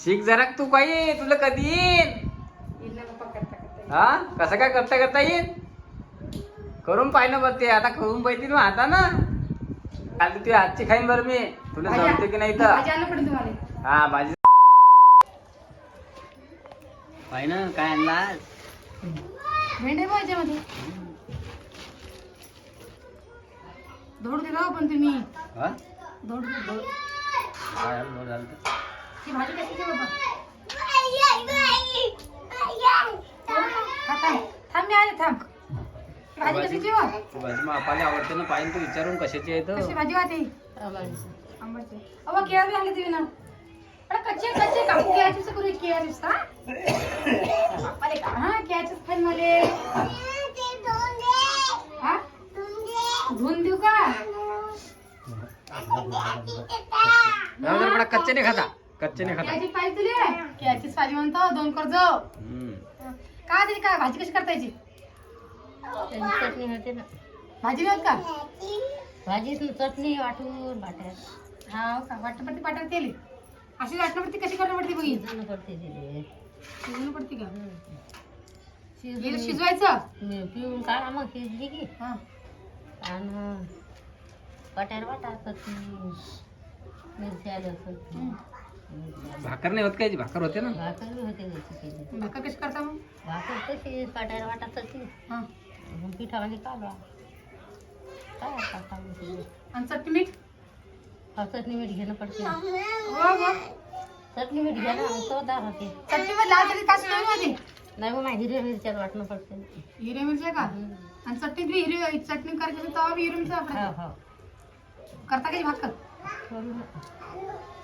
शिक जरा तू काही तुला कधी येईन हा कसं काय करता करता येईल करून पाहिलं बघ ते आता करून पाहिजे ना आता ना आता तुझी हातची खाईन बरं मी तुला जमते की नाही तर हा भाजी पाहि ना काय आणला भेंडे भाज्यामध्ये धोड दिला पण तुम्ही हा धोड काय झालं ती भाजी कशी बाबा थांब मी आले थांब भाजी कशाची हो भाजी मग आपल्याला आवडते ना पाहिजे तू विचारून कशाची आहे कशी तर भाजी वाटे आंबाची अहो केळं बी आणले तुम्ही ना अरे कच्चे कच्चे कापून घ्यायचे करू केळं हा केळाचीच खाईल मले हा धुवून देऊ का कच्चे नाही खाता कच्चे नाही खाता केळाची पाहिजे तुला केळाचीच भाजी म्हणतो 2 कर्ज काय तरी काय भाजी कशी करता याची चटणी होते ना भाजी नाही होत का भाजी चटणी वाटून बाट्यात हा का वाटपट्टी पाठवत केली अशी वाटपट्टी कशी करणं पडते बघी शिजवणं पडते तिथे शिजवणं पडते का शिजवून शिजवायचं पिऊन काढा मग शिजली की हा आणि बटार वाटा चटणी मिरची लसूण भाकर नाही होत काय भाकर होते ना भाकर बी होते त्याची केली भाकर कशी करता मग भाकर तशी बटार वाटा तशी हा पिठामध्ये काढवा काय आता आणि चटणी मीठ चटणी मीठ घेणं पडते हो हो चटणी मीठ घ्या तो दार होते चटणी मध्ये लाल तरी काशी नाही मध्ये नाही मग हिरव्या मिरच्यात वाटणं पडते हिरव्या मिरच्या का आणि चटणीत बी हिरवी चटणी करायची असेल तेव्हा बी हिरवी मिरच्या हो वापरायची हो करता कशी भाकर करू ना.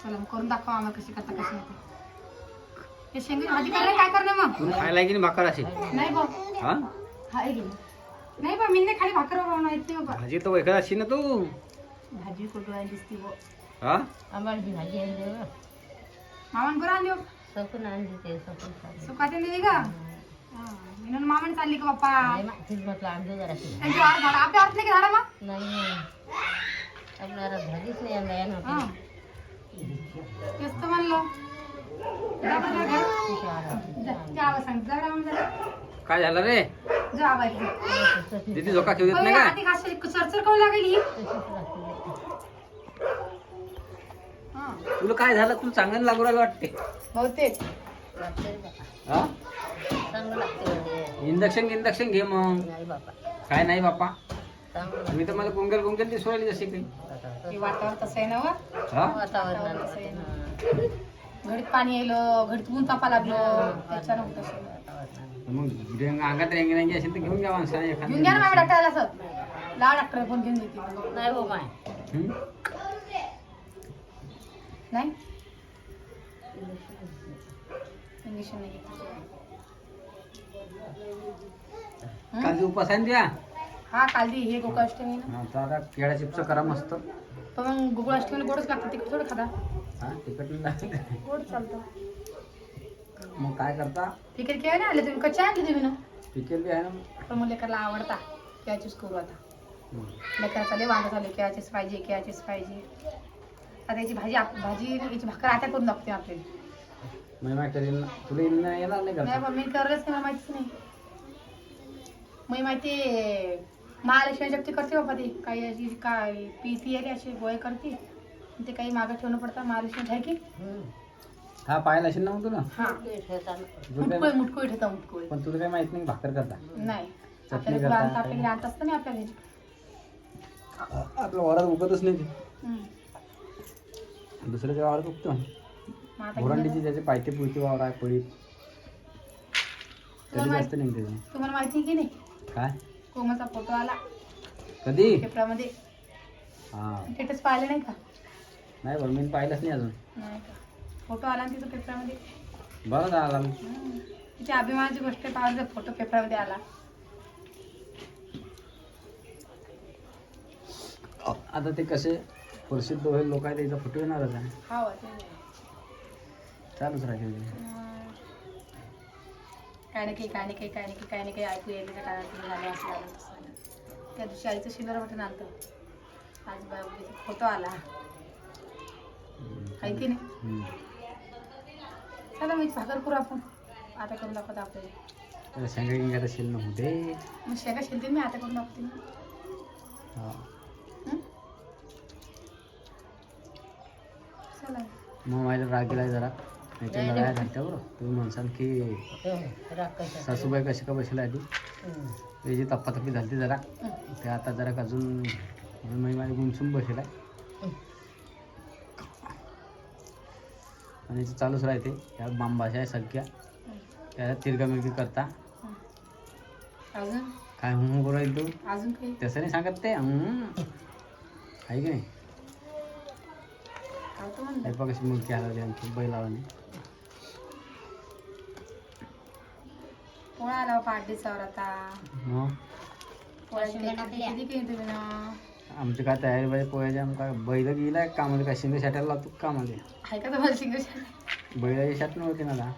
चला मग करून दाखवा आम्हाला कशी करता कशी होते हे शेंगाची भाजी करायला काय करणार मग तुला खायला की नाही भाकर अशी नाही बा हा हा एक नाही बा मी नाही खाली भाकर बनवणार येत नाही बाबा भाजी तर वैकत अशी ना तू भाजी कुठं आहे दिसती बो हा आंबाडी भाजी आणली बघ मामान बरं आणली सकून आणली ते सकून खाल्ली. सुकाते दिली का म्हणून मामाने चालली का बाप्पा नाही मग तीच म्हटलं आणलं जराशी त्यांची वार झाड आपल्या हात नाही का झाडा मग नाही आपल्याला भाजीच नाही आणला यानं हा तेच तर म्हणलं जा बरं घर. जा, जा आवाज सांग जा बरं म्हणून काय झालं रे जा आवाज दीदी झोका खेळू देत नाही काय आधी घास चरचर करू लागेल ही हा तुला काय झालं तुला चांगलं लागू राहिलं वाटते बहुतेक हा चांगलं लागते इंजेक्शन घे मग नाही बापा काय नाही बापा चांगलं मी तर मला कुंगल दिसू राहिली जशी काही हे वातावरण तसं आहे ना व. हा वातावरण घडीत पाणी यायलं घडीत ऊन तापा लागलं त्याच्यानं होत असेल. मग अंगात रेंगी असेल तर घेऊन घ्या माणसाने घेऊन घ्या ना माझ्या डॉक्टरला असं ला डॉक्टर फोन घेऊन देते नाही हो माय नाही इंजेक्शन नाही घेतलं. काल उपास आहे ना द्या हा काल दी हे गोकुळाष्टमी ना आता केळा चिप्स करा मस्त पण मग गोकुळाष्टमीला गोडच लागतं तिकडे थोडं खाता हा तिकट नाही लागत. गोड चालतं मग काय करता तिकडे केळं नाही आणले तुम्ही कच्चे आणले तुम्ही ना पिकेल बी आहे ना मग. पण मग लेकरला आवडता केळाचीच करू आता लेकराचा लय वांदा झाले केळाचीच पाहिजे आता याची भाजी याची भाकर आता करून दाखवते आपल्याला महिमा करीन ना तुला येणार नाही नाही करता बा, मी करलंच नाही मला माहितीच नाही मी माहिती महालक्ष्मी जप्ती करते बाबा ती काही अशी काय पीती आहे अशी गोळे करते ते काही मागं ठेवणं पडतं महालक्ष्मी आहे की हा पाहिला असेल ना मग तुला हा मुटकोळी ठेवता मुटकोळी पण तुला काही माहित नाही भाकर करता नाही चटणी आपल्याला करता, आपल्याला आणत असतं ना आपल्याला आपल्या वरात उगतच नाही ते. हम्म. दुसऱ्याच्या वावरात उगतो मग आता घोरंडीची ज्याचे पायथे पुढची वावर आहे पडीत कधी जास्त नाही त्याचे तुम्हाला माहिती आहे की नाही काय कोमाचा फोटो आला कधी पेपरामध्ये हा स्टेटस पाहिलं नाही का नाही बरं मी पाहिलंच नाही अजून नाही का फोटो आला ना तिथं पेपरामध्ये बरं झाला तिची अभिमानाची गोष्ट पाहिलं फोटो पेपरामध्ये आला आता ते कसे प्रसिद्ध होईल लोक आहे त्याचा फोटो येणारच आहे हा चालूच राहील काय ना काही ऐकू येईल त्या काळात झालं असं झालं तसं झालं त्या दिवशी आईचं शिंदर मटण आणतं आज फोटो आला आहे की नाही चला मी भाकर करू आपण. आता करून दाखवतो आपल्याला. त्याला शेंगा गिंगा तर शिल नव्हते. मग शेंगा शिलते मी आता करून दाखवते मी. हा. हं? चला. मग माझ्या राग गेलाय जरा. नाही तर लढाया झाल्या बरं. तुम्ही म्हणसाल की राग कशा सासूबाई कशी का बसल्या आधी. त्याची तप्पातप्पी झाली जरा. ते आता जरा अजून माझी गुमसून बसला आहे. आणि ते चालूच राहते. त्या भाषा आहे सगळ्या. त्याला तिरकामिरकी करता. अजून काय म्हणून करू राहील तू. अजून काही तसं नाही सांगत ते. आहे की नाही. खावतो म्हणलं. हे बघ कशी मुलगी आला आमची बैलावानी. पोळा आला बाबा 8 दिवसावर आता. मग पोळ्याची तयारी केली की तुम्ही ना. आमची काय तयारी पाहिजे पोह्याची. आमका बैल गेलाय कामध्ये काय शिंदे शाट्याला लावतो कामध्ये. आहे का तुम्हाला शिंग बैलाची शाट नव्हती ना आता.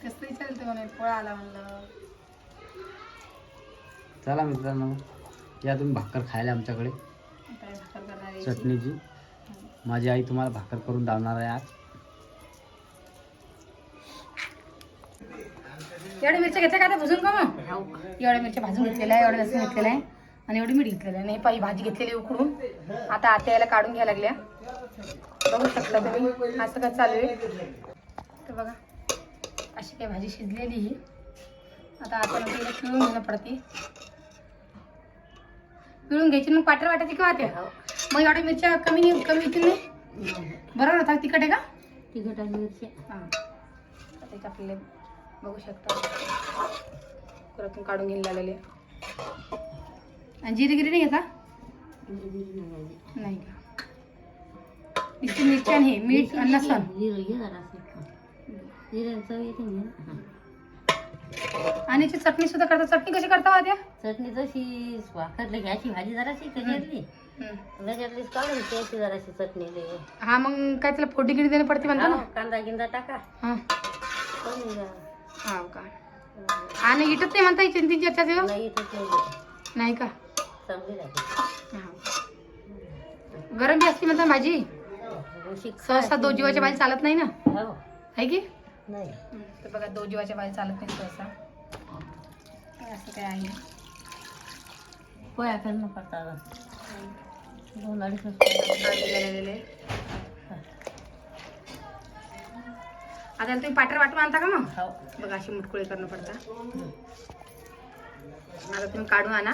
कसं विचारते म्हणे पोळा आला म्हणलं. चला मित्रांनो या तुम्ही भाकर खायला आमच्याकडे. आता भाकर करणार आहे. चटणीची. माझी आई तुम्हाला भाकर करून दावणार आहे आज. एवढ्या मिरच्या घेतल्या का आता भुजून का मग. एवढ्या मिरच्या भाजून घेतलेल्या आहे. एवढं लसूण घेतलेलं आहे आणि एवढी मीठ घेतलेलं आहे. नाही पाहिजे भाजी घेतलेली उकडून. आता आता याला काढून घ्यायला लागल्या. बघू शकता तुम्ही असं काय चालू आहे. तर बघा अशी काही भाजी शिजलेली ही. आता आपण तिला पिळून घेणं पडते. पिळून घ्यायची मग पाटर वाटायची किंवा त्या मग एवढ्या मिरच्या कमी येतील नाही. बरोबर होता. तिखट आहे का. तिखट आणि मिरची. हां त्याच्या आपल्याला बघू शकता कुरातून काढून घ्यायला लागलेले. आणि जिरेगिरी नाही का. नाही का. नुसती मिरची आणि हे मीठ आणि लसूण. जिरं घे जरा जिऱ्याची चव येते ना. आणि याची चटणी सुद्धा करता. चटणी कशी करता हो त्या. चटणी तशी वाखरली घ्यायची भाजी जराशी त्याच्यातली त्याच्यातलीच काढून त्याची जराशी चटणी दे. हा मग काय त्याला फोडणी गिरी देणं पडते म्हणता ना. कांदा गिंदा टाका. हां करून घ्या. हा का. आणि इटत नाही म्हणता येईल चिंती चर्चा देऊ. नाही इथे नाही का. चांगली लागते. हां गरम बी असते म्हणता भाजी. सहसा 2 जीवाची भाजी चालत नाही ना. हो आहे की नाही. तर बघा 2 जीवाच्या भाजी चालत नाही सहसा. असं काय आहे. पोया करणं पडतात. 2-2.5 गेलेले. आता तुम्ही पाटर वाटून आणता का मग. हो. बघा अशी मुटकुळे करणं पडतात. आता तुम्ही काढून आणा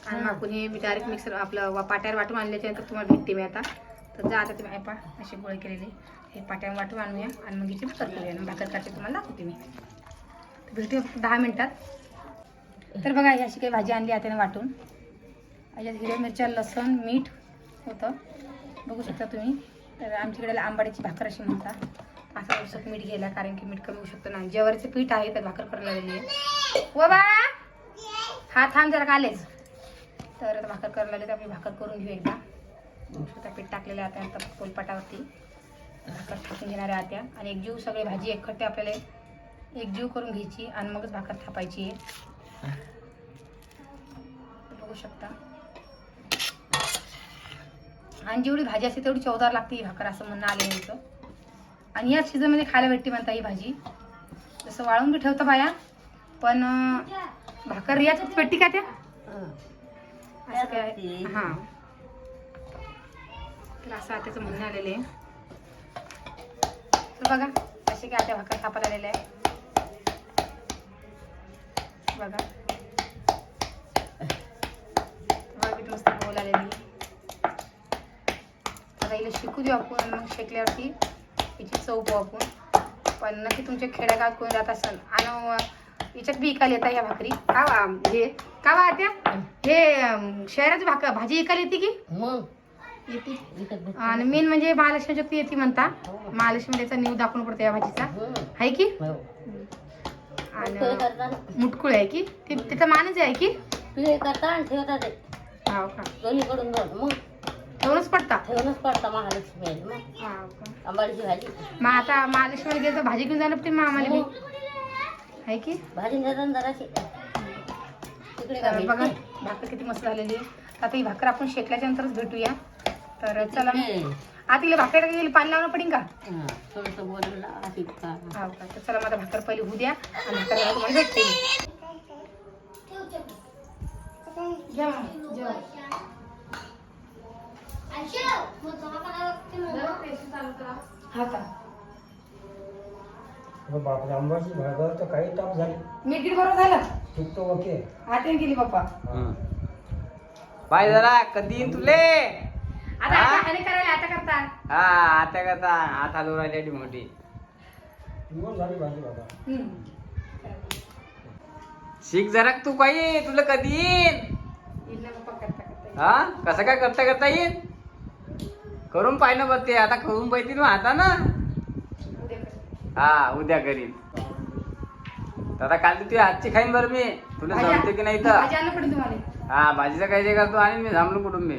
आणि मग कुणी डायरेक्ट मिक्सर आपलं पाट्यावर वाटून आणल्याच्यानंतर तुम्हाला भेटते मी आता. तर जा आता तुम्ही ऐपा असे गोळे केलेले हे पाट्यावर वाटून आणूया आणि मग याची भाकर करूया. भाकर काढते तुम्हाला दाखवते मी. भेटूया फक्त 10 मिनिटात. तर बघा ही अशी काही भाजी आणली हाताने वाटून. याच्यात हिरव्या मिरच्या लसूण मीठ होतं बघू शकता तुम्ही. तर आमच्याकडे आंबाड्याची भाकर अशी म्हणतात. असं उसक मीठ घ्यायला कारण की मीठ कमी होऊ शकतं ना. ज्वारीचं पीठ आहे तर भाकर करायला लागलेली आहे. ओ बा हा थांब जरा कालेच. तर आता भाकर करायला लागली तर आपली भाकर करून घेऊ एकदा. स्वतः पीठ टाकलेलं आहे आता पोलपाटावरती भाकर टाकून घेणाऱ्या आत्या. आणि एक जीव सगळी भाजी एकखट्टे आपल्याला एक जीव करून घ्यायची आणि मगच भाकर थापायची आहे. बघू शकता. आणि जेवढी भाजी असते तेवढी चवदार लागते ही भाकर असं म्हणणं आलं होतं. आणि या सीझनमध्ये खायला भेटते म्हणता ही भाजी. जसं वाळून बी ठेवतं बाया पण भाकर याच भेटते का त्या असं काय. हां तर असं आत्याचं म्हणणं आलेलं आहे. तर बघा असे काय आत्या भाकर थापायला आलेले आहे. बघा किती मस्त बोलायला. आता हिला शिकू देऊ आपण मग शेकल्यावरती याची चव पाहू आपण. पण नक्की तुमच्या खेड्यागावात कोणी जात असेल आणि याच्यात बी इकायला येतात ह्या भाकरी का हे का वा त्या हे शहराची भाजी इकायला येते की मग येते. आणि मेन म्हणजे महालक्ष्मी चक्ती येते म्हणता. महालक्ष्मी त्याचा न्यू दाखवून पडतो या भाजीचा आहे की. आणि मुटकुळ आहे की त्याचा मानच आहे की ठेवतात ते. हो का. दोन्हीकडून मग ठेवूनच पडता. ठेवूनच पडता महालक्ष्मी. मग हो का. आंबाडीची भाजी. मग आता महालक्ष्मीला गेलं तर भाजी घेऊन जायला पडते मग आम्हाला बी आहे की. भाजी देतात जराशी तिकडे बघा भाकर किती मस्त झालेली आहे. आता ही भाकर आपण शेकल्याच्या नंतरच भेटूया. तर चला आता तिला भाकर गेली पाणी लावणं पडेल का? थोडंसं बोलून का हा का? तर चला माझा भाकर पहिले होऊ द्या आणि भाकर झाल्यावर तुम्हाला भेटते मी. घ्या मग, जेवा. हा का? बापरे आंबाची भाकर तर काही ताप झाली. मीठ गीठ बरोबर झालं? तूप तर ओके. हाताने गेली पप्पा. पाय जरा कधी येईन तुले. आता हा? हाताने करायला आता करता. हा आता करता हात हालू राहिली मोठी. निवड झाली भाजी बाबा. हम्म. शिक जरा तू काही तुला कधी येईन. येईल ना पप्पा करता करता. हा कसं काय करता करता येईन. करून पाहिलं बघ ते आता करून पाहिजे ना आता ना. उद्या करते. हा उद्या करीन. तर काल तुझी हातची खाईन बरं मी. तुला भाजी जमते की नाही भाजी तर. आणलं पडेल तुम्हाला. हा भाजीचं काय जे करतो आणि मी थांबलो कुठून मी.